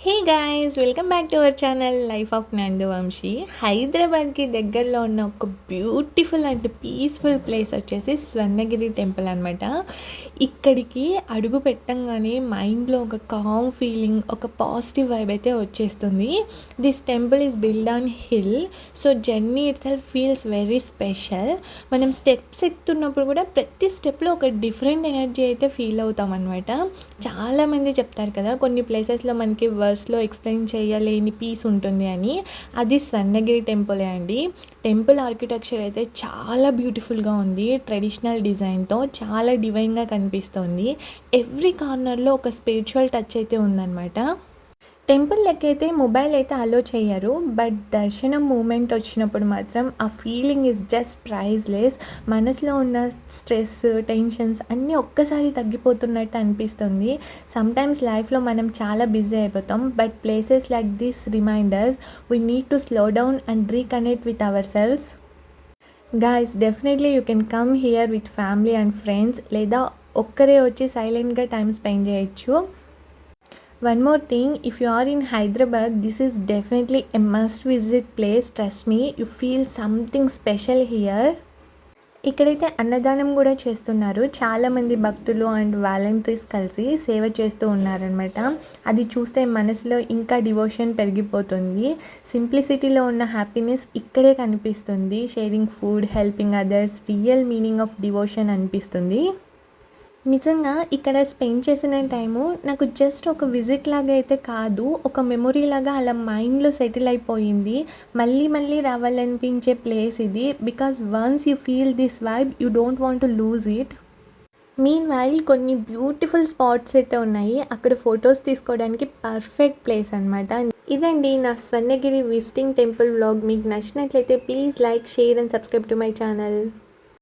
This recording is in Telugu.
Hey guys, welcome back to our channel life of Nanduvamshi. హైదరాబాద్కి దగ్గరలో ఉన్న ఒక బ్యూటిఫుల్ అండ్ పీస్ఫుల్ ప్లేస్ వచ్చేసి స్వర్ణగిరి టెంపుల్ అనమాట. ఇక్కడికి అడుగు పెట్టంగానే మైండ్లో ఒక కామ్ ఫీలింగ్, ఒక పాజిటివ్ వైబ్ అయితే వచ్చేస్తుంది. This temple is build on hill, so journey it self feels very special. మనం స్టెప్స్ ఎక్కుతున్నప్పుడు కూడా ప్రతి స్టెప్లో ఒక డిఫరెంట్ ఎనర్జీ అయితే ఫీల్ అవుతాం అనమాట. చాలామంది చెప్తారు కదా, కొన్ని ప్లేసెస్లో మనకి వర్స్లో ఎక్స్ప్లెయిన్ చేయలేని పీస్ ఉంటుంది అని. అది స్వర్ణగిరి టెంపులే అండి. టెంపుల్ ఆర్కిటెక్చర్ అయితే చాలా బ్యూటిఫుల్గా ఉంది. ట్రెడిషనల్ డిజైన్తో చాలా డివైన్గా కనిపిస్తుంది. ఎవ్రీ కార్నర్లో ఒక స్పిరిచువల్ టచ్ అయితే ఉందన్నమాట. టెంపుల్ లెక్కైతే మొబైల్ అయితే అలో చేయరు, బట్ దర్శనం మూమెంట్ వచ్చినప్పుడు మాత్రం ఆ ఫీలింగ్ ఈజ్ జస్ట్ ప్రైజ్లెస్. మనసులో ఉన్న స్ట్రెస్, టెన్షన్స్ అన్నీ ఒక్కసారి తగ్గిపోతున్నట్టు అనిపిస్తుంది. సమ్టైమ్స్ లైఫ్లో మనం చాలా బిజీ అయిపోతాం, but places like this reminders we need to slow down and reconnect with our selves. Guys, definitely you can come here with family and friends, లేదా ఒక్కరే వచ్చి సైలెంట్గా టైం స్పెండ్ చేయొచ్చు. One more thing, if you are in Hyderabad, this is definitely a must visit place. Trust me, you feel something special here. ఇక్కడైతే అన్నదానం కూడా చేస్తున్నారు. చాలామంది భక్తులు అండ్ వాలంటీర్స్ కలిసి సేవ చేస్తూ ఉన్నారనమాట. అది చూస్తే మనసులో ఇంకా డివోషన్ పెరిగిపోతుంది. సింప్లిసిటీలో ఉన్న హ్యాపీనెస్ ఇక్కడే కనిపిస్తుంది. Sharing food, helping others, real meaning of devotion అనిపిస్తుంది. నిజంగా ఇక్కడ స్పెండ్ చేసిన టైము నాకు జస్ట్ ఒక విజిట్ లాగా అయితే కాదు, ఒక మెమొరీ లాగా అలా మైండ్లో సెటిల్ అయిపోయింది. మళ్ళీ మళ్ళీ రావాలనిపించే ప్లేస్ ఇది. Because once you feel this vibe, you don't want to lose it. Mean while కొన్ని బ్యూటిఫుల్ స్పాట్స్ అయితే ఉన్నాయి. అక్కడ ఫొటోస్ తీసుకోవడానికి పర్ఫెక్ట్ ప్లేస్ అనమాట. ఇదండి నా స్వర్ణగిరి విజిటింగ్ టెంపుల్ వ్లాగ్. మీకు నచ్చినట్లయితే please like, share and subscribe to my channel.